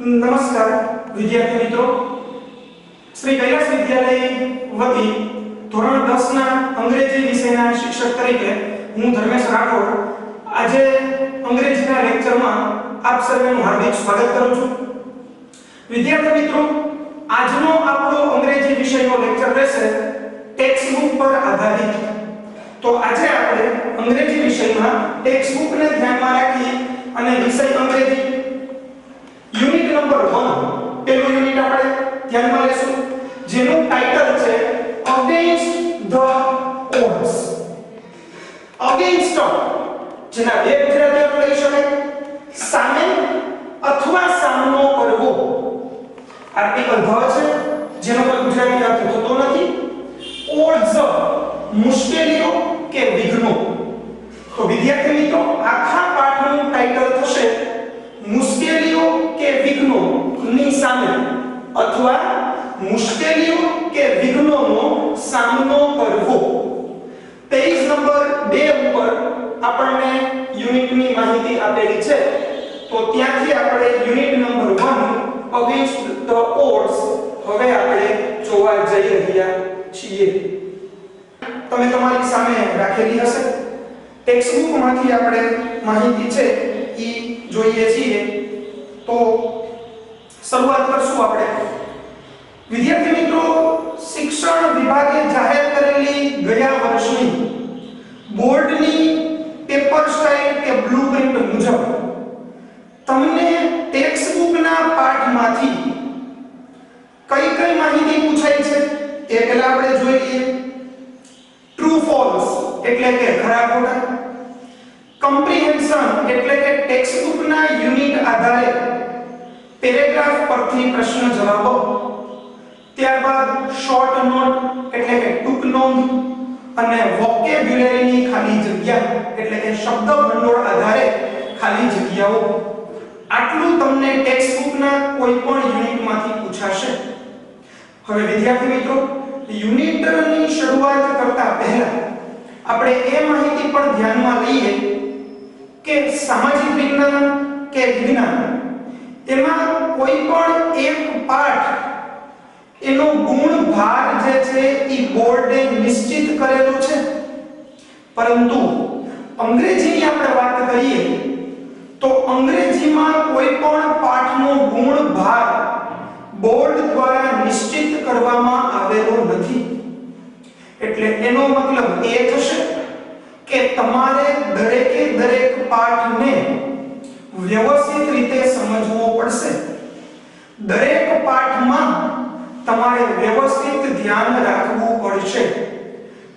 નમસ્કાર વિદ્યાર્થી મિત્રો, શ્રી કૈલાસ વિદ્યાલય વતી ધોરણ 10 ના અંગ્રેજી વિષયના શિક્ષક તરીકે હું ધર્મેશ રાઠોડ આજે અંગ્રેજીના લેક્ચરમાં આપ સર્વેનું હાર્દિક સ્વાગત કરું છું. વિદ્યાર્થી મિત્રો, આજનો આપણો અંગ્રેજી વિષયનો લેક્ચર રહેશે ટેક્સ્ટ બુક પર આધારિત. તો આજે આપણે અંગ્રેજી વિષયમાં ટેક્સ્ટ બુકને ધ્યાનમાં રાખી અને વિષય અંગ્રેજી યુનિટ નંબર 1 પેલું યુનિટ આપણે ધ્યાનમાં લેશું, જેનું ટાઇટલ છે અગેન્સ્ટ ધ ઓડ્સ. અગેન્સ્ટ જેના બે ગુજરાતી અર્થ લઈ શકાય, સામે અથવા સામનો કરવો. આર્ટિકલ ધ છે જેનો કોઈ ગુજરાતી અર્થ થતો નથી. ઓડ્સ મુશ્કેલીઓ કે વિઘ્નો. તો વિદ્યાર્થી મિત્રો, આખા પાઠનું ટાઇટલ થશે મુશ્કેલીઓ કે વિઘ્નો ની સામે અથવા મુશ્કેલીઓ કે વિઘ્નોનો સામનો કરવો. પેજ નંબર 2 ઉપર આપણને યુનિટની માહિતી આપેલી છે. તો ત્યાંથી આપણે unit number 1 against the odds હવે આપણે જોવા જઈ રહ્યા છીએ. તમે તમારી સામે રાખેલી હશે. ટેક્સ્ટ બુકમાંથી આપણે માહિતી છે ઈ જોઈએ છીએ. તો શરૂઆત કરશું આપણે. વિદ્યાર્થી મિત્રો, શિક્ષણ વિભાગે જાહેર કરેલી ગયા વર્ષની બોર્ડની પેપર સ્ટાઇલ કે બ્લુપ્રિન્ટ મુજબ તમને ટેક્સ્ટ બુકના પાઠમાંથી કઈ કઈ માહિતી પૂછાઈ છે એ પહેલા આપણે જોઈ લઈએ. ટ્રુ ફોલ્સ એટલે કે ખરા ખોટા, કમ્પ્રિહેન્શન એટલે કે ટેક્સ્ટ બુકના યુનિટ આધારે પેરેગ્રાફ પરથી પ્રશ્ન જવાબો, ત્યારબાદ શોર્ટ નોટ એટલે કે ટૂંક નોંધ અને વોકેબ્યુલરીની ખાલી જગ્યા એટલે કે શબ્દ ભંડોળ આધારે ખાલી જગ્યાઓ. આટલું તમને ટેક્સ્ટ બુકના કોઈ પણ યુનિટમાંથી પૂછાશે. હવે વિદ્યાર્થી મિત્રો, યુનિટની શરૂઆત કરતા પહેલા આપણે એ માહિતી પણ ધ્યાનમાં લઈએ કે સામાજિક વિજ્ઞાન કે વિજ્ઞાન એમાં કોઈ પણ એક પાઠ એનો ગુણ ભાર જે છે એ બોર્ડે નિશ્ચિત કરેલો છે, પરંતુ અંગ્રેજીની આપણે વાત કરીએ તો અંગ્રેજીમાં કોઈ પણ પાઠનો ગુણ ભાર બોર્ડ દ્વારા નિશ્ચિત કરવામાં આવેલો નથી. એટલે એનો મતલબ એ થશે કે તમારે દરેકે દરેક પાઠને વ્યવસ્થિત રીતે સમજવો પડશે. દરેક પાઠમાં તમારે વ્યવસ્થિત ધ્યાન રાખવું પડશે.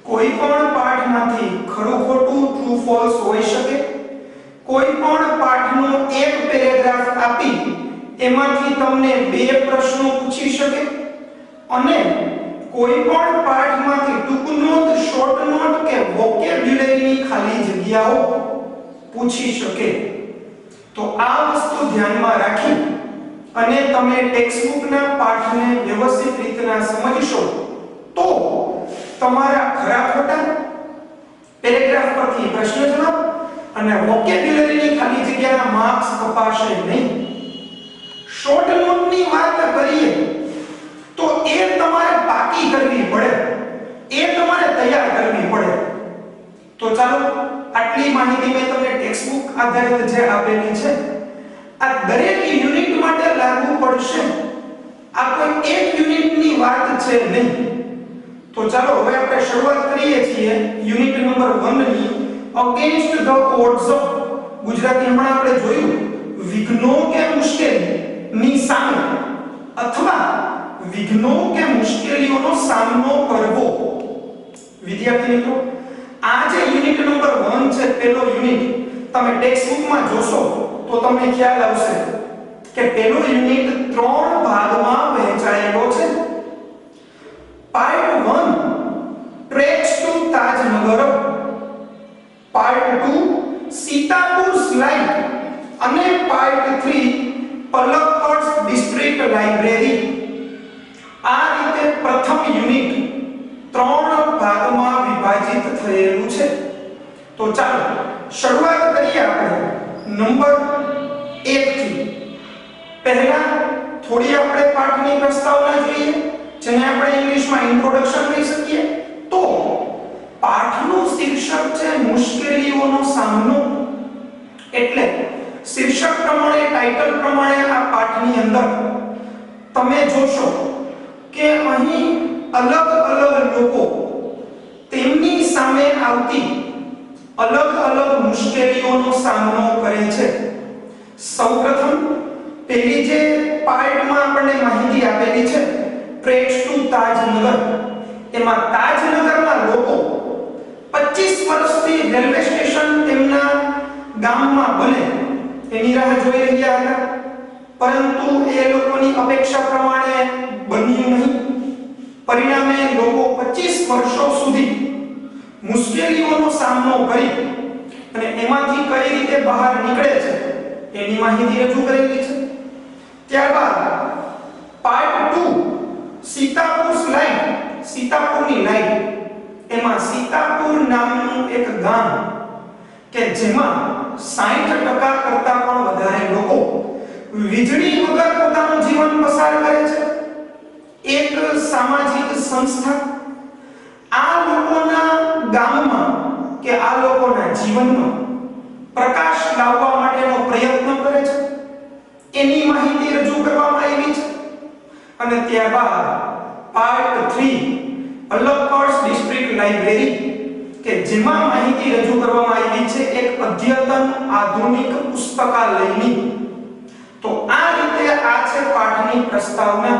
કોઈ પણ પાઠમાંથી ખરું ખોટું ટ્રુ ફોલ્સ હોઈ શકે. કોઈ પણ પાઠનો એક પેરેગ્રાફ આપી એમાંથી તમને બે પ્રશ્નો પૂછી શકે અને કોઈ પણ પાઠમાંથી ટૂંક નોંધ, શોર્ટ નોટ કે વોકેબ્યુલરીની ખાલી જગ્યાઓ પૂછી શકે. તો આ વસ્તુ ધ્યાનમાં રાખી અને તમે ટેક્સ્ટ બુકના પાઠને વ્યવસ્થિત રીતના સમજશો તો તમારા ખરા ખોટા, પેરેગ્રાફ પરથી પ્રશ્ન જવાબ અને વોકેબ્યુલરીની ખાલી જગ્યાના માર્ક્સ કપાશે નહીં. શોર્ટ નોટની વાત કરીએ તો એ તમારે બાકી કરવી પડે, એ તમારે તૈયાર કરવી પડે. તો ચાલો, આટલી માહિતી મેં તમને ટેક્સ્ટ બુક આધારિત જે આપેલી છે આ દરેક યુનિટ માટે લાગુ પડશે. આ કોઈ એક યુનિટની વાત છે નહીં. તો ચાલો હવે આપણે શરૂઆત કરીએ છીએ યુનિટ નંબર 1 ની અગેન્સ્ટ ધ ઓડ્સ. ગુજરાતી હમણાં આપણે જોયું વિઘ્નો કે મુશ્કેલી ની સામે અથવા વિઘ્નો કે મુશ્કેલીઓનો સામનો કરવો. વિદ્યાર્થી મિત્રો, આ જે યુનિટ નંબર 1 છે, પેલો યુનિટ તમે ટેક્સ્ટ બુકમાં જોશો તો તમને ખ્યાલ આવશે કે પેલો યુનિટ 3 ભાગમાં વહેંચાયેલો છે. Part 1 tracks to Tajnagar, part 2 Sitapur slide અને પાર્ટ 3 પલક્કડ ડિસ્ટ્રિક્ટ લાઇબ્રેરી. આ રીતે પ્રથમ યુનિટ 3 ભાગમાં વિભાજિત થયેલું છે. તો ચાલો શરૂઆત કરીએ આપણે નંબર 1 થી. પહેલા થોડી આપણે પાઠની પ્રસ્તાવના જોઈએ, જેને આપણે ઇંગ્લિશમાં ઇન્ટ્રોડક્શન કહી શકીએ. તો પાઠનું શીર્ષક છે મુશ્કેલીઓનો સામનો. એટલે શીર્ષક પ્રમાણે, ટાઇટલ પ્રમાણે આ પાઠની અંદર તમે જોશો કે અહીં અલગ અલગ લોકો તેમની સામે આવતી અલગ અલગ મુશ્કેલીઓનો સામનો કરે છે. સૌપ્રથમ પહેલી જે પાર્ટમાં આપણને માહિતી આપેલી છે ટ્રેક્સ ટુ તાજનગર, એમાં તાજનગરના લોકો 25 વર્ષથી રેલવે સ્ટેશન તેમના ગામમાં બને એની રાહ જોઈ રહ્યા હતા, પરંતુ એ લોકોની અપેક્ષા પ્રમાણે બન્યું નહીં. પરિણામે લોકો 25 વર્ષો સુધી મુશ્કેલીઓનો સામનો કરી અને એમાંથી કઈ રીતે બહાર નીકળે છે એની માહિતી રજૂ કરેલી છે. ત્યારબાદ પાર્ટ 2 સીતાપુર લાઈન, સીતાપુરની લાઈન, એમાં સીતાપુર નામનું એક ગામ કે જેમાં 60% કરતા પણ વધારે લોકો વીજળી વગર પોતાનું જીવન પસાર કરે છે. એક સામાજિક સંસ્થા આ લોકોના ગામમાં કે આ લોકોના જીવનમાં પ્રકાશ લાવવા માટેનો પ્રયત્ન કરે છે, એની માહિતી રજૂ કરવામાં આવી છે. અને ત્યારબાદ પાર્ટ 3 અલકપર્સ ડિસ્ટ્રિક્ટ લાઇબ્રેરી કે જેમાં માહિતી રજૂ કરવામાં આવી છે એક અદ્યતન આધુનિક પુસ્તકાલયની. તો આ રીતે આ છે પાઠની પ્રસ્તાવના.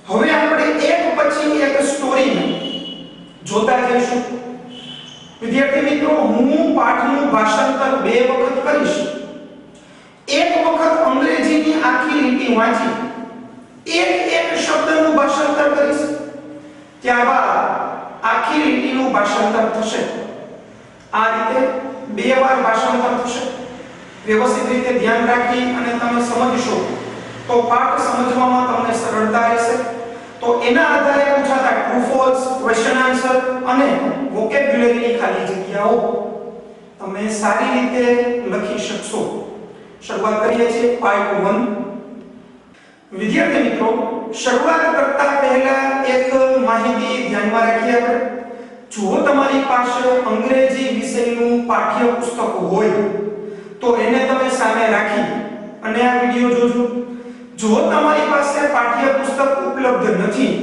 હવે આપણે એક પછી એક સ્ટોરી જોતા જઈશું. વિદ્યાર્થી મિત્રો, હું પાઠનું ભાષાંતર 2 વખત કરીશ. એક વખત અંગ્રેજીની આખી લીટી વાંચી એક શબ્દનું ભાષાંતર કરીશ, ત્યારબાદ આખી લીટીનું ભાષાંતર થશે. આ રીતે 2 વાર ભાષાંતર થશે. વ્યવસ્થિત રીતે ધ્યાન રાખી અને તમે સમજશો તો પાઠ સમજવામાં તમને સરળતા રહેશે. તો એના આધારે પૂછાતા ટ્રુ ફોલ્સ, ક્વેશ્ચન આન્સર અને વોકેબ્યુલરીની ખાલી જગ્યાઓ તમે સારી રીતે લખી શકશો. શરૂઆત કરીએ છીએ પાર્ટ 1. વિદ્યાર્થી મિત્રો, શરૂઆત કરતા પહેલા એક માહિતી ધ્યાનમાં રાખીએ આપણે. જો તમારી પાસે અંગ્રેજી વિષયનું પાઠ્યપુસ્તક હોય તો એને તમે સામે રાખી અને આ વિડિયો જોજો. જો તમારી પાસે પાઠ્યપુસ્તક ઉપલબ્ધ નથી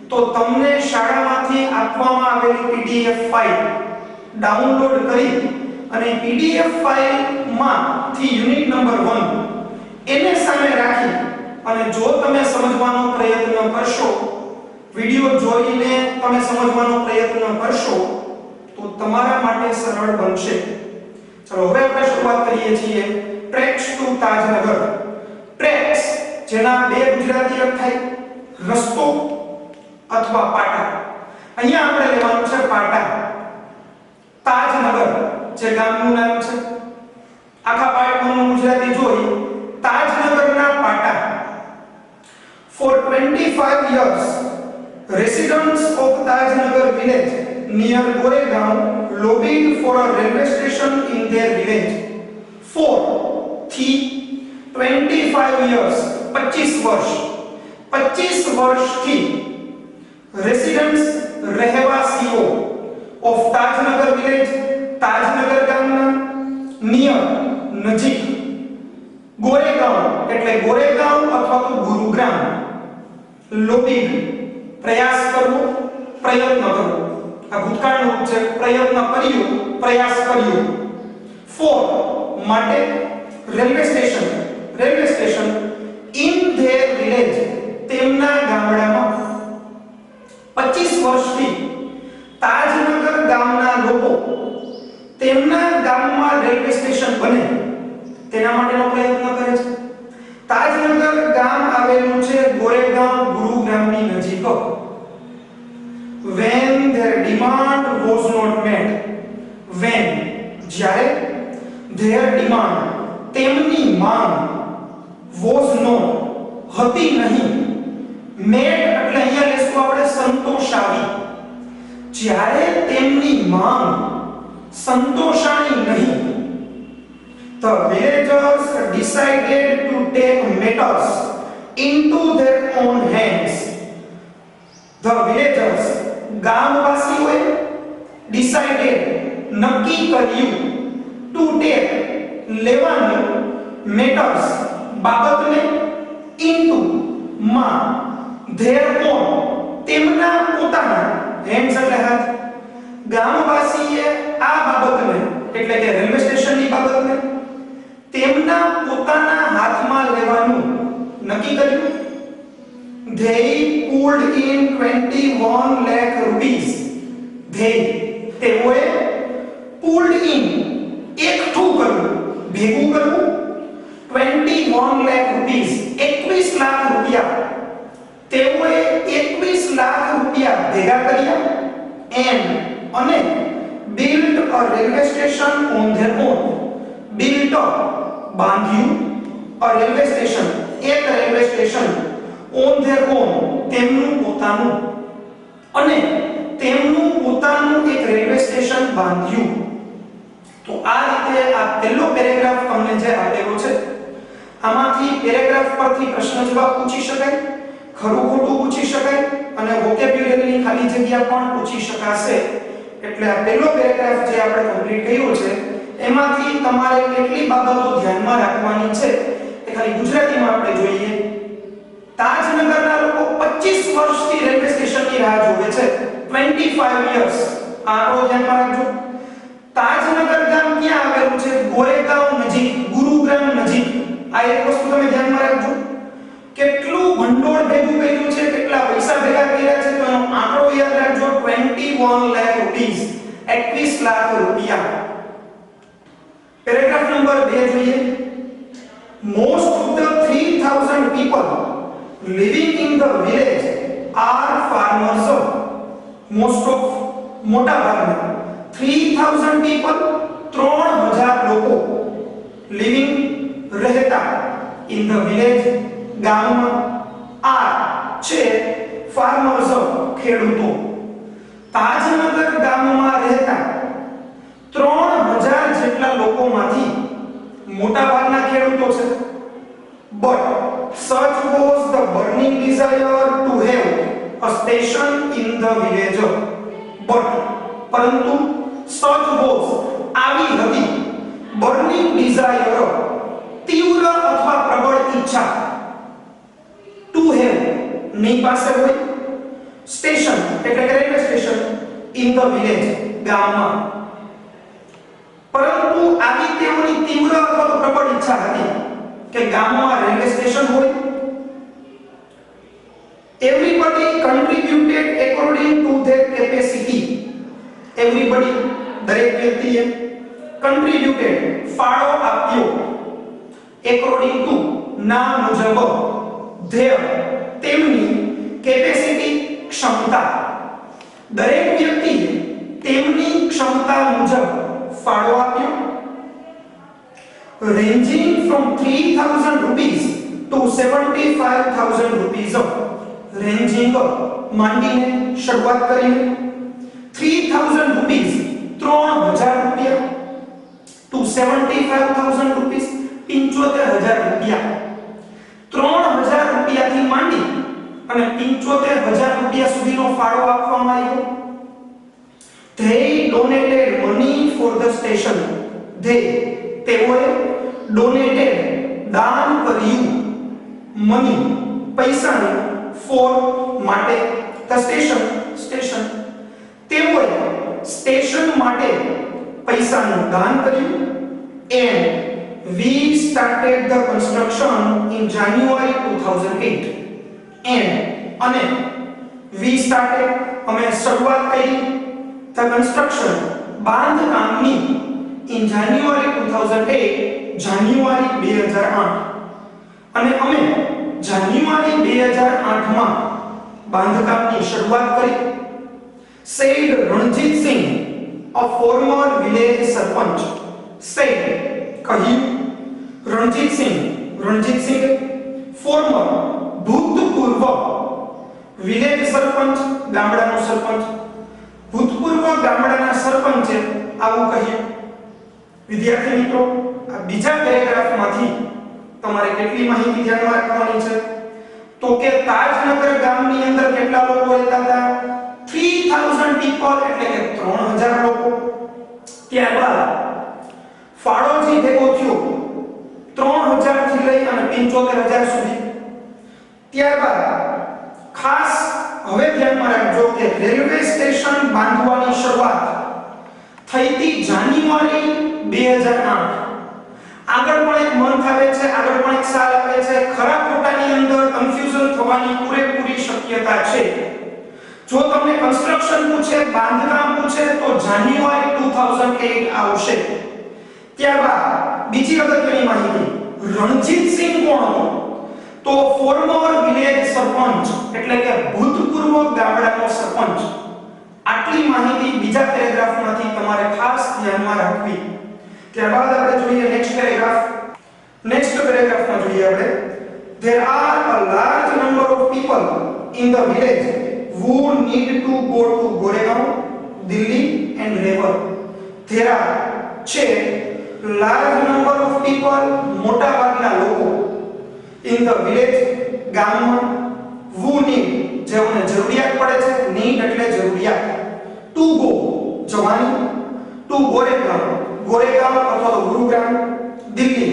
તો તમને શાળામાંથી આપવામાં આવેલી PDF ફાઇલ ડાઉનલોડ કરી અને PDF ફાઇલમાંથી યુનિટ નંબર 1 એને સામે રાખી અને જો તમે સમજવાનો પ્રયત્ન કરશો, વિડિયો જોઈને તમે સમજવાનો પ્રયત્ન કરશો તો તમારા માટે સરળ બનશે. ચલો હવે આપણે શરૂઆત કરીએ છીએ ટ્રેક્સ ટુ તાજનગર. ટ્રેક્સ જેના 2 ગુજરાતી અર્થ થાય રસ્તો અથવા પાટા. અહીંયા આપણે લેવાનું છે પાટા. તાજનગર જે ગામનું નામ છે. આખા પાઠનું ગુજરાતી જોઈ તાજનગરના પાટા. For 25 years residents of Tajnagar village near Goregaon lobbied for a railway station in their village. For 25 years 25 વર્ષ 25 વર્ષથી રેસિડન્ટ્સ રહેવાસીઓ ઓફ તાજનગર વિલેજ તાજનગર ગામના નિયર નજીક ગોરેગાંવ એટલે ગોરેગાંવ અથવા તો ગુરુગ્રામ લોબી પ્રયાસ કરવો પ્રયત્ન કરવો આ ભૂતકાળનું રૂપ છે પ્રયત્ન કર્યો પ્રયાસ કર્યો ફોર માટે railway station in their village તેમના ગામડામાં 25 વર્ષથી તાજનગર ગામના લોકો તેમના ગામમાં રેલવે સ્ટેશન બને તેના માટેનો પ્રયત્ન કરે છે. તાજનગર ગામ આવેલું છે ગોરેગાંવ ગુરુગ્રામની નજીક. when their demand was not met, when જ્યારે their demand તેમની માંગ was not હતી નહીં, met એટલે અહીંયા લેશું આપણે સંતોષાવી. જ્યારે તેમની માંગ સંતોષાણી નહીં The villagers decided to take matters into their own hands. The villagers, ગામવાસીઓએ decided, નક્કી કર્યું, to take, લેવાનું, matters, બાબતને, into, માં, their own, તેમના પોતાના, hands એટલે હાથ, ગામવાસીએ આ બાબતને એટલે કે રેલવે સ્ટેશનની બાબતને તેમના પોતાના હાથમાં લેવાનું નક્કી કર્યું. They pulled in 21 lakh rupees. તેઓએ pulled in એકઠું કરવું, ભેગું કરવું, 21 lakh rupees 21 લાખ રૂપિયા તેઓએ 21 લાખ રૂપિયા ભેગા કર્યા and અને built a railway station on their own. Built બાંધ્યું a railway station એક railway station on their own તેમનું પોતાનું અને તેમનું પોતાનું એક રેલવે સ્ટેશન બાંધ્યું. તો આ રીતે આ પહેલો પેરેગ્રાફ તમને જે આપેલો છે આમાંથી પેરેગ્રાફ પરથી પ્રશ્ન જવાબ પૂછી શકાય, ખરું ખોટું પૂછી શકાય અને વોકેબ્યુલરીની ખાલી જગ્યા પણ પૂછી શકાશે. એટલે આ પહેલો પેરેગ્રાફ જે આપણે કમ્પ્લીટ કર્યો છે એમાંથી તમારે કેટલી બાબતો ધ્યાનમાં રાખવાની છે એ ખાલી ગુજરાતીમાં આપણે જોઈએ. તાજનગરના લોકો 25 વર્ષથી રેલવે સ્ટેશનની રાહ જોવે છે. 25 years. આંકડો ધ્યાનમાં રાખજો. તાજનગર ગામ ક્યાં આવેલું છે? ગોરેગાંવ નજીક, ગુરુગ્રામ નજીક. આ એક વસ્તુ તમે ધ્યાનમાં રાખજો. કેટલું ભંડોળ ભેગું કર્યું છે, કેટલા પૈસા ભેગા કર્યા છે તો એનો આંકડો યાદ રાખજો. 21 lakh rupees 21 લાખ રૂપિયા. પેરેગ્રાફ નંબર 2 જોઈએ. Most of the 3000 people living in the village are farmers. Most of મોટા ભાગના 3000 people 3000 લોકો living રહેતા in the village ગામમાં are છે farmers ખેડૂતો. તાજનગર ગામમાં રહેતા 3000 જેટલા લોકોમાંથી મોટા ભાગના ખેડૂતો છે. But such was the burning desire to have a station in the village. But પરંતુ such was આવી હતી burning desire તીવ્ર અથવા પ્રબળ ઈચ્છા to have ની પાસે હોય સ્ટેશન એટલે કે railway station in the village ગામમાં. પરંતુ આવી તેઓની તીવ્ર અથવા તો પ્રબળ ઈચ્છા હતી કે ગામમાં રેલવે સ્ટેશન હોય. Everybody contributed according to their capacity. Everybody દરેક વ્યક્તિએ contributed ફાળો આપ્યો according to ના મુજબ their તેમની capacity ક્ષમતા. દરેક વ્યક્તિએ તેમની ક્ષમતા મુજબ ફાળો આપ્યો. Ranging from 3000 rupees to 75000 rupees. Ranging માંડીને શરૂઆત કરીને 3000 rupees 3000 રૂપિયા to 75000 rupees 75000 રૂપિયા. 3000 રૂપિયાથી માંડી અને 75000 રૂપિયા સુધીનો ફાળો આપવામાં આવ્યો. They donated money for the station. તેઓએ donated દાન કર્યું money પૈસાનું for માટે the station તેઓએ સ્ટેશન માટે પૈસાનું દાન કર્યું. And we started the construction in January 2008. And અને we started અમે શરૂઆત કરી the construction બાંધકામની in January 2008 જાન્યુઆરી 2008 અને અમે જાન્યુઆરી 2008 માં બાંધકામની શરૂઆત કરી. said Ranjit Singh a former village sarpanch. said કહ્યું રણજીત સિંહ former ભૂતપૂર્વ village સરપંચ ગામડાનો સરપંચ ભૂતપૂર્વ ગામડાના સરપંચે આવું કહ્યું. વિદ્યાર્થી મિત્રો બીજા પેરેગ્રાફમાંથી તમારે કેટલી માહિતી ધ્યાનમાં રાખવાની છે તો કે તાજનગર ગામની અંદર કેટલા લોકો રહેતા હતા 3000 people એટલે કે 3000 લોકો ત્યારબાદ ફાળોજી ભેગો થયો 3000 થી લઈ અને 75000 સુધી ત્યારબાદ ખાસ હવે ધ્યાનમાં રાખજો કે રેલવે સ્ટેશન બાંધવાની શરૂઆત થઈ હતી જાન્યુઆરી 2008 આગળ પણ એક મંથ આવે છે આગળ પણ એક સાલ આવે છે ખરા ખોટાની અંદર કન્ફ્યુઝન થવાની પૂરેપૂરી શક્યતા છે જો તમને કન્સ્ટ્રક્શન પૂછે બાંધકામ પૂછે તો જાન્યુઆરી 2008 આવશે ત્યારબાદ બીજી અગત્યની માહિતી રણજીતસિંહ કોણ હતો તો ફોર્મર વિલેજ સરપંચ એટલે કે ભૂતપૂર્વ ગામડાનો સરપંચ આટલી માહિતી બીજા પેરેગ્રાફમાંથી તમારે ખાસ ધ્યાનમાં રાખવી ત્યારબાદ આપણે જોઈએ નેક્સ્ટ પેરેગ્રાફમાં જોઈએ આપણે there are a large number of people in the village who need to go to Goregaon, Delhi and Rewa. There are છે large number of people મોટા ભાગના લોકો in the village ગામમાં who need જેઓને જરૂરિયાત પડે છે need એટલે જરૂરિયાત to go જવાની to Goregaon અથવા તો ગુરુગ્રામ દિલ્હી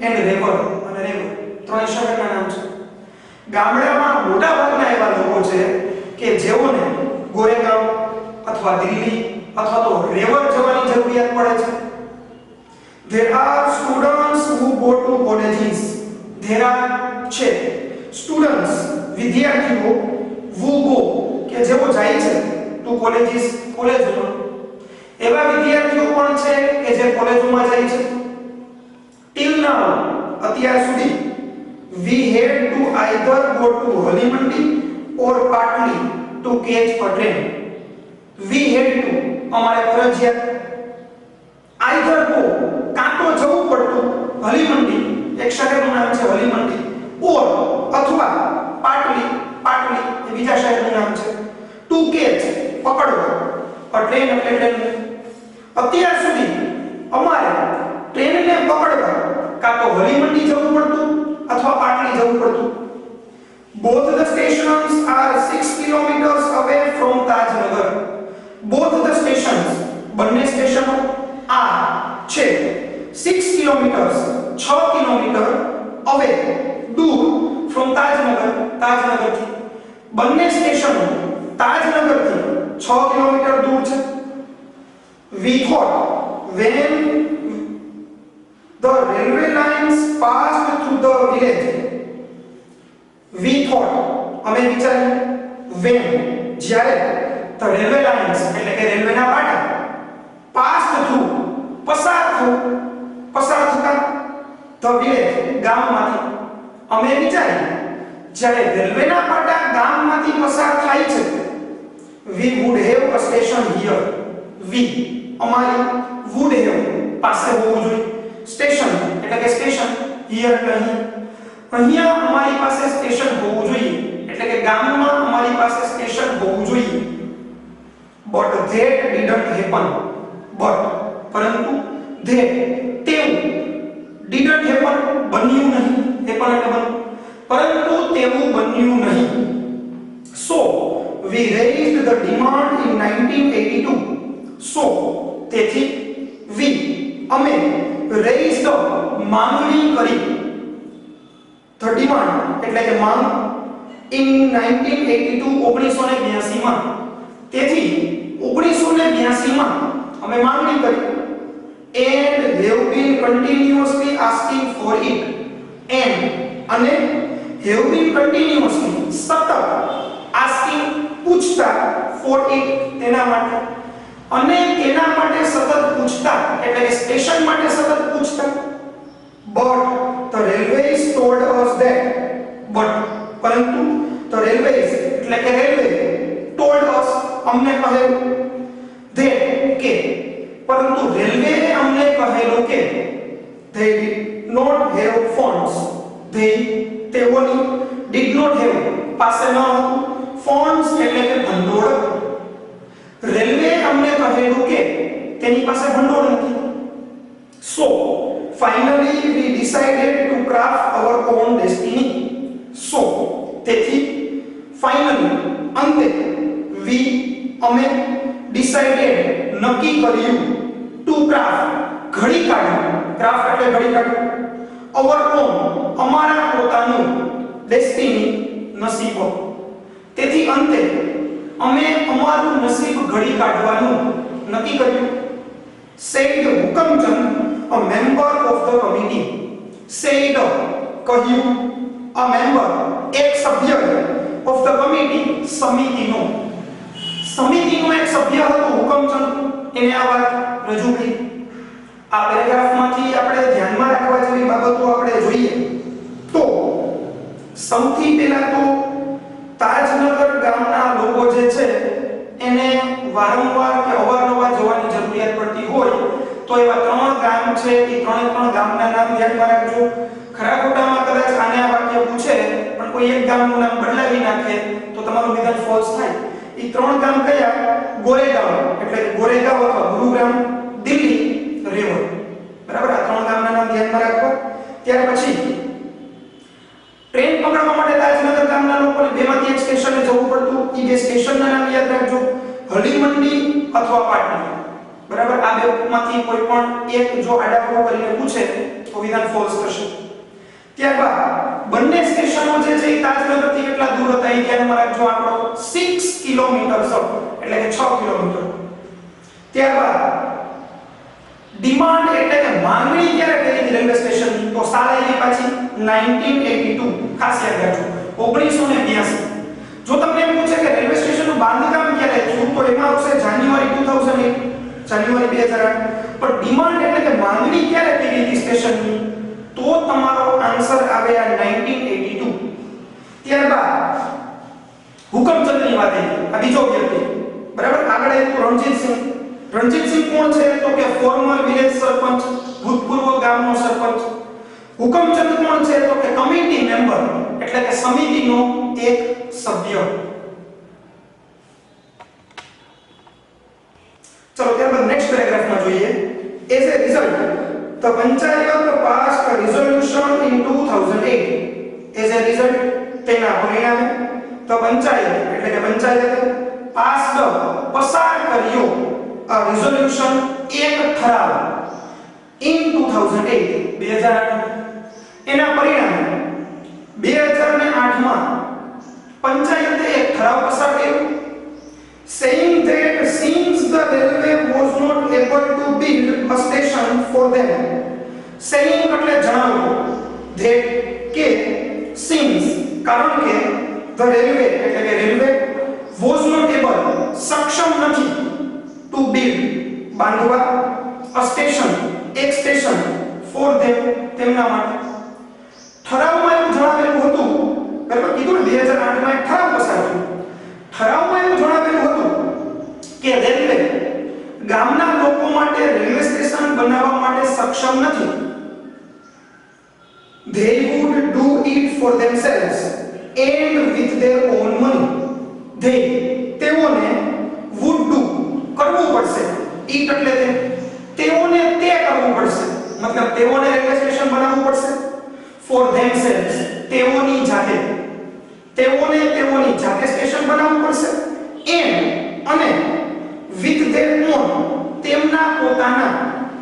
and Rewa અને રેવર ત્રણ શહેરના નામ છે ગામડામાં મોટા ભાગના એવા લોકો છે કે જેઓને ગોરેગાંવ અથવા દિલ્હી અથવા તો રેવર જવાની જરૂરિયાત પડે છે there are students who go to colleges there are છે students વિદ્યાર્થીઓ who go કે જેઓ જાય છે to colleges કોલેજમાં એવા વિદ્યાર્થીઓ પણ છે કે જે કોલેજોમાં જાય છે till now અત્યાર સુધી we had to either go to Halimandi or Patli to catch a train we had to અમારે ફરજિયાત either go કાં તો જવું પડતું હલીમંડી એક શહેરનું નામ છે હલીમંડી or અથવા પાટલી એ બીજા શહેરનું નામ છે to catch પકડવા a train એટલે ટ્રેન અત્યાર સુધી અમારે ટ્રેનને પકડવા કાં તો હલીમંડી જવું પડતું अथवा पाटली जવું પડતું both the stations are 6 kilometers away from Tajnagar both the stations બંને સ્ટેશનો આ છે 6 kilometers 6 કિલોમીટર away દૂર from તાજનગર થી બંને સ્ટેશનો તાજનગર થી 6 કિલોમીટર દૂર છે we thought when the railway lines passed through the village we thought અમે વિચાર્યું when જ્યારે the railway lines એટલે કે રેલવેના પાટા passed through પસાર થતા the village ગામમાંથી અમે વિચાર્યું જ્યારે રેલવેના પાટા ગામમાંથી પસાર થાય છે we would have a station here we અમારી would have પાસે હોવું જોઈએ સ્ટેશન એટલે કે સ્ટેશન હિયર એટલે અહીંયા અમારી પાસે સ્ટેશન હોવું જોઈએ એટલે કે ગામમાં અમારી પાસે સ્ટેશન હોવું જોઈએ but that didn't happen પરંતુ that તેવું didn't happen બન્યું નહીં happen એટલે બન્યું પરંતુ તેવું બન્યું નહીં so we raised the demand in 1982 so તેથી we અમે raised the માંગણી કરી the demand એટલે કે માંગ in 1982 1982 માં તેથી 1982 માં અમે માંગણી કરી and they have been continuously asking for it and અને have been continuously સતત asking પૂછતા for it તેના માટે અને તેના માટે સતત પૂછતા એટલે કે સ્ટેશન માટે સતત પૂછતા but the railways told us that પરંતુ the railways એટલે કે રેલવે told us અમને કહેલું that કે પરંતુ રેલવે અમને કહેલું કે they did not have funds તેઓની did not have પાસે ન હતું funds એટલે કે ભંડોળ રેલવે અમને કહેલું કે તેની પાસે ભંડોળ નથી So finally we decided to craft our own destiny. So તેથી finally અંતે we અમે decided નક્કી કર્યું to craft ઘડી કાઢ્યું craft એટલે ઘડી કાઢવું our own અમારા પોતાનું destiny નસીબ તેથી અંતે અમે અમારું નસીબ ઘડી કાઢવાનું નક્કી કર્યું said Hukamchand a member of the committee said કહ્યું a member એક સભ્ય of the committee સમિતિનો એક સભ્ય હતો હુકમચંદ એને આ વાત રજૂ કરી આ પેરેગ્રાફમાંથી આપણે ધ્યાનમાં રાખવા જેવી બાબતો આપણે જોઈએ તો સૌથી પહેલા તો તાજનગર ગામના લોકો જે છે એને વારંવાર કે અવારનવાર જવાની જરૂરિયાત પડતી હોય તો એવા ત્રણ ગામ છે એ ત્રણ ગામના નામ ધ્યાનમાં રાખજો ખરા ખોટામાં કદાચ આને આ વાક્ય પૂછે પણ કોઈ એક ગામનું નામ બદલાવી નાખે તો તમારું વિધાન ફોલ્સ થાય એ ત્રણ ગામ કયા ગોરેગાંવ એટલે ગોરેગાંવ અથવા ગુરુગ્રામ દિલ્હી રેવર બરાબર આ ત્રણ ગામના નામ ધ્યાનમાં રાખવા ત્યાર પછી ટ્રેન પકડવા માટે તાજનગર ગામના લોકોને બેમાંથી એક સ્ટેશને જવું પડતું એ બે સ્ટેશનના નામ યાદ રાખજો હળીમંડી અથવા પાટણ બરાબર આ બેમાંથી કોઈ પણ એક જો આડાખો કરીને પૂછે તો વિધાન ફોલ્સ થશે ત્યારબાદ બંને સ્ટેશનો જે છે એ તાજનગરથી કેટલા દૂર હતા એ ધ્યાનમાં રાખજો આપણો 6 કિલોમીટર એટલે કે 6 કિલોમીટર ત્યારબાદ ડિમાન્ડ એટલે કે માંગણી ક્યારે કરી હતી રેલવે સ્ટેશન તો સાલ આવી પાછી 1982 ખાસ યાદ રાખજો 1982 જો તમને એમ પૂછે કે રેલવે સ્ટેશનનું બાંધકામ ક્યારે થયું તો એમાં આવશે જાન્યુઆરી 2008 જાન્યુઆરી 2008 પણ ડિમાન્ડ એટલે કે માંગણી ક્યારે કરી હતી સ્ટેશનની તો તમારો આન્સર આવે આ 1982 ત્યારબાદ હુકમચંદની વાત આવી આ બીજો વ્યક્તિ બરાબર આગળ આવ્યું રણજીતસિંહ કોણ છે તો કે ફોર્મર વિલેજ સરપંચ ભૂતપૂર્વ ગામનો સરપંચ હુકમચંદ કોણ છે તો કે કમિટી મેમ્બર એટલે કે સમિતિનો એક સભ્ય ચલો ત્યારબાદ નેક્સ્ટ પેરેગ્રાફમાં જોઈએ as a result the panchayat passed a resolution in 2008 as a result તેના પરિણામે the panchayat એટલે કે પંચાયતે passed પસાર કર્યો a resolution એક ઠરાવ in 2008 એના પરિણામે 2008 માં પંચાયતે એક ઠરાવ પસાર કર્યો saying that since the railway was not able to build a station for them saying એટલે જણાવવું that કે since કારણ કે the railway એટલે કે રેલવે was not able સક્ષમ નથી to build બાંધવા a station એક સ્ટેશન for them તેમના માટે ઠરાવમાં એવું જણાવેલું હતું બરાબર કીધું ને 2008 માં એક ઠરાવ પસાર થયો ઠરાવમાં એવું જણાવેલું હતું કે રેલવે ગામના લોકો માટે રેલવે સ્ટેશન બનાવવા માટે સક્ષમ નથી they would do it for themselves and with their own money તેઓને would do કરવું પડશે it એટલે તેઓને તે કરવું પડશે મતલબ તેઓને રેલવે સ્ટેશન બનાવવું પડશે for themselves તેઓની જાતે સ્ટેશન બનાવવું પડશે અને with their own તેમના પોતાના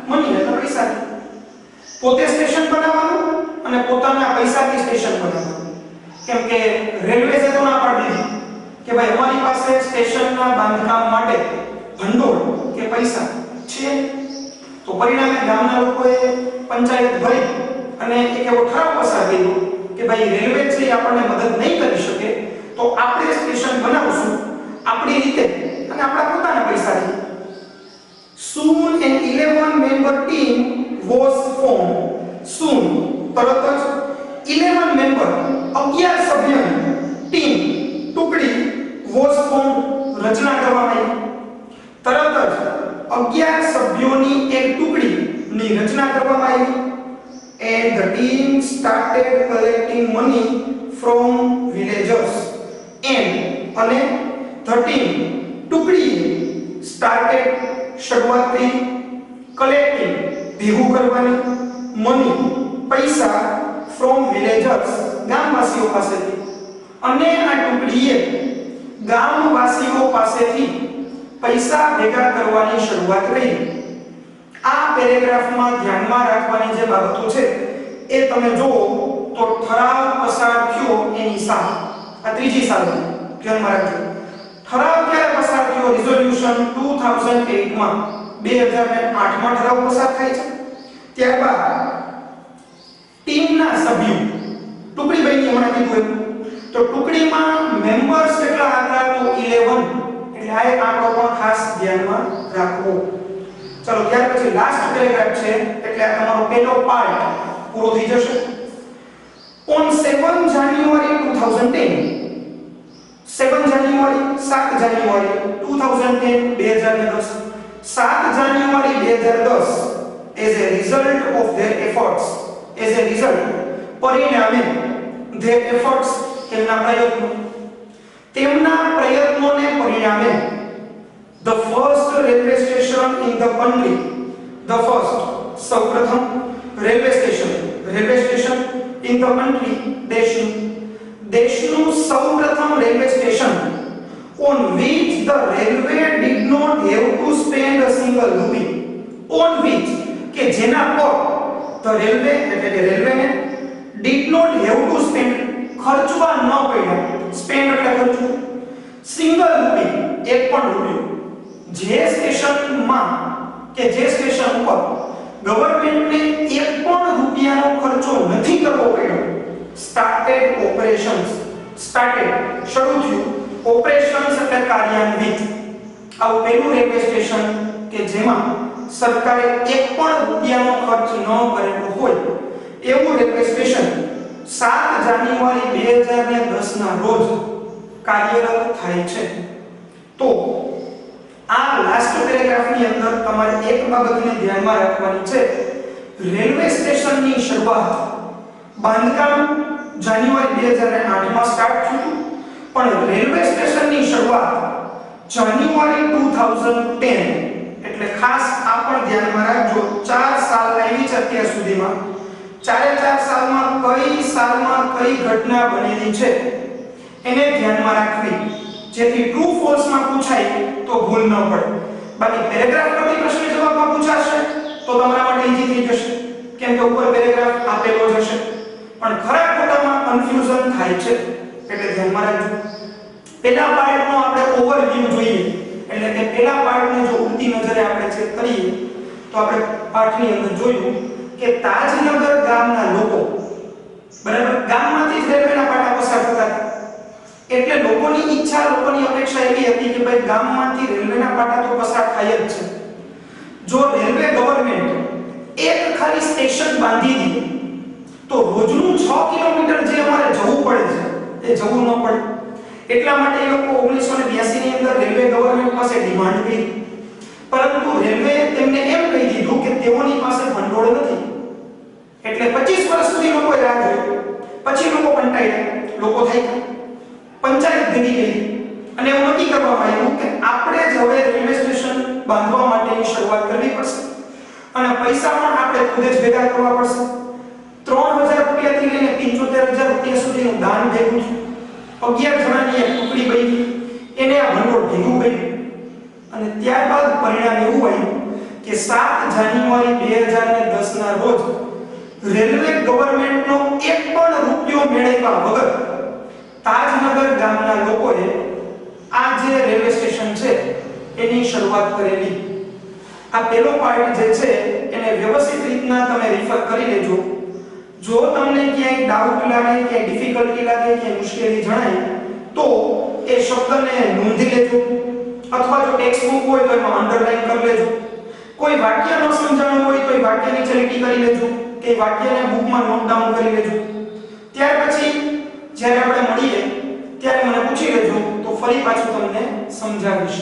મની એટલે પૈસાથી પોતે સ્ટેશન બનાવવાનું અને પોતાના પૈસાથી સ્ટેશન બનાવવાનું કેમ કે રેલવે તો ના પાડી દીધી કે ભાઈ અમારી પાસે સ્ટેશનના બાંધકામ માટે ભંડોળ કે પૈસા છે તો પરિણામે ગામના લોકોએ પંચાયત ભરી અને એક એવો ઠરાવ પસાર કર્યો કે ભાઈ રેલવે છે આપણને મદદ નહીં કરી શકે તો આપણે સ્ટેશન બનાવશું આપણી રીતે અને આપણા પોતાના પૈસાથી soon an 11 member team was formed soon તરત જ 11 member 11 સભ્યોની ટીમ ટુકડી was formed રચના કરવામાં આવી તરત જ 11 સભ્યોની એક ટુકડીની રચના કરવામાં આવી and the team started collecting money from villagers and the team ટુકડી started શરૂઆતથી collecting ભેગું કરવાની, મની પૈસા ફ્રોમ વિલેજર્સ ગામવાસીઓ પાસેથી, અને આ ટુકડીએ ગામવાસીઓ પાસેથી પૈસા ભેગા કરવાની શરૂઆત કરી. આ પેરેગ્રાફમાં ધ્યાનમાં રાખવાની જે બાબતો છે એ તમે જુઓ તો ઠરાવ પસાર થયો એની સાલ, આ ત્રીજી સાલ ધ્યાનમાં રાખજો. ઠરાવ ક્યારે પસાર થયો? રિઝોલ્યુશન 2008 માં 2008 માં ઠરાવ પસાર થાય છે. ત્યારબાદ ટીમના સભ્યો ટુકડી બની હમણાં કીધું તો ટુકડીમાં મેમ્બર્સ કેટલા હતા? તો 11. એટલે આ એક આંકડો પણ ખાસ ધ્યાનમાં રાખવો. ચલો ત્યાર પછી લાસ્ટ પેરેગ્રાફ છે એટલે આ તમારો પહેલો પાર્ટ પૂરો થઈ જશે. On 7 January 2010 7 January 7 January 2010 2010 7 January 2010 as a result of their efforts as a result પરિણામે their efforts તેમના પ્રયત્નોને પરિણામે the first railway station in the country the first સૌપ્રથમ railway station in the country દેશનું સૌપ્રથમ railway station on which the railway did not have to spend a single rupee on which કે જેના પર the railway એટલે કે રેલવેને did not have to spend ખર્ચવા ન પડ્યા, spend એટલે ખર્ચવું, single rupee એક પણ રૂપિયો, જે સ્ટેશનમાં કે જે સ્ટેશન ઉપર ગવર્નમેન્ટને એક પણ રૂપિયાનો ખર્ચો નથી કરવો પડ્યો. started operations શરૂ થયું, operations એટલે કાર્યાન્વિત. આવું પહેલું રેલવે સ્ટેશન કે જેમાં સરકારે એક પણ રૂપિયાનો ખર્ચ ન કરેલો હોય એવું રેલવે સ્ટેશન 7 જાન્યુઆરી 2010 ના રોજ કાર્યરત થાય છે. તો આ લાસ્ટ પેરેગ્રાફની અંદર તમારે એક બાબતને ધ્યાનમાં રાખવાની છે. રેલવે સ્ટેશનની શરૂઆત બાંધકામ જાન્યુઆરી 2008 માં સ્ટાર્ટ થયું, પણ રેલવે સ્ટેશનની શરૂઆત જાન્યુઆરી 2010 એટલે ખાસ આ પણ ધ્યાનમાં રાખજો. 4 સાલ આવી છે અત્યાર સુધીમાં, 4 સાલમાં કઈ ઘટના બનેલી છે એને ધ્યાનમાં રાખવી, જેથી ટ્રુ ફોલ્સ માં પૂછાય તો ભૂલ ન પડે. બાકી પેરેગ્રાફ પરથી પ્રશ્ન જવાબમાં પૂછાશે તો તમારા માટે ઈઝી થઈ જશે, કેમ કે ઉપર પેરેગ્રાફ આપેલો જ હશે. પણ ખરા ખોટામાં કન્ફ્યુઝન થાય છે એટલે ધ્યાનમાં રાખજો. પહેલા પાર્ટનો આપણે ઓવરવ્યુ જોઈએ, એટલે કે પહેલા પાર્ટને જો ઉલટી નજરે આપણે ચેક કરીએ તો આપણે પાઠની અંદર જોયું કે તાજનગર ગામના લોકો બરાબર ગામમાંથી જ રેલવેના પાટા પસાર થતા હતા. એટલે લોકોની ઈચ્છા, લોકોની અપેક્ષા એવી હતી કે ભાઈ ગામમાંથી રેલવેના પાટા તો પસાર થાય જ છે. જો રેલવે ગવર્નમેન્ટ એક ખાલી સ્ટેશન બાંધી દે તો રોજનું 6 કિલોમીટર જે અમારે જવું પડે છે એ જવું ન પડે. એટલા માટે એ લોકો 1982 ની અંદર રેલવે ગવર્નમેન્ટ પાસે ડિમાન્ડ કરી, પરંતુ રેલવે તેમને એમ કહી દીધું કે તેઓની પાસે ભંડોળ નથી. એટલે 25 વર્ષ સુધી લોકોએ રાહ જોઈ. પછી લોકો કંટાળ્યા, લોકો થાય પંચાયત ભેગી કરી અને એવું નક્કી કરવામાં આવ્યું કે આપણે જ હવે રેલવે સ્ટેશન બાંધવા માટેની શરૂઆત કરવી પડશે અને પૈસા પણ આપણે ખુદ જ ભેગા કરવા પડશે. 3000 રૂપિયાથી લઈને 75000 રૂપિયા સુધીનું દાન ભેગું થયું. 11 જણાની એક ટુકડી બની, એને આ ભંડોળ ભેગું કર્યું અને ત્યારબાદ પરિણામ એવું આવ્યું કે 7 જાન્યુઆરી 2010 ના રોજ રેલવે ગવર્નમેન્ટનો એક પણ રૂપિયો મેળવ્યા વગર તાજનગર ગામના લોકોએ આ જે રેલવે સ્ટેશન છે એની શરૂઆત કરેલી. આ પહેલો પાર્ટ જે છે એને વ્યવસ્થિત રીતના તમે રેફર કરી લેજો. જો તમને ક્યાંય ડાઉટ લાગે, ક્યાંય ડિફિકલ્ટી લાગે, ક્યાંય મુશ્કેલી જણાય તો એ શબ્દને નોંધી લેજો, અથવા જો ટેક્સ્ટ બુક હોય તો એમાં અંડરલાઈન કરી લેજો. કોઈ વાક્ય ન સમજાણું હોય તો એ વાક્ય નીચે લીટી કરી લેજો કે વાક્યને બુકમાં નોટ ડાઉન કરી લેજો. ત્યાર પછી જ્યારે આપણે મળીએ ત્યારે મને પૂછી લેજો તો ફરી પાછું તમને સમજાવીશ.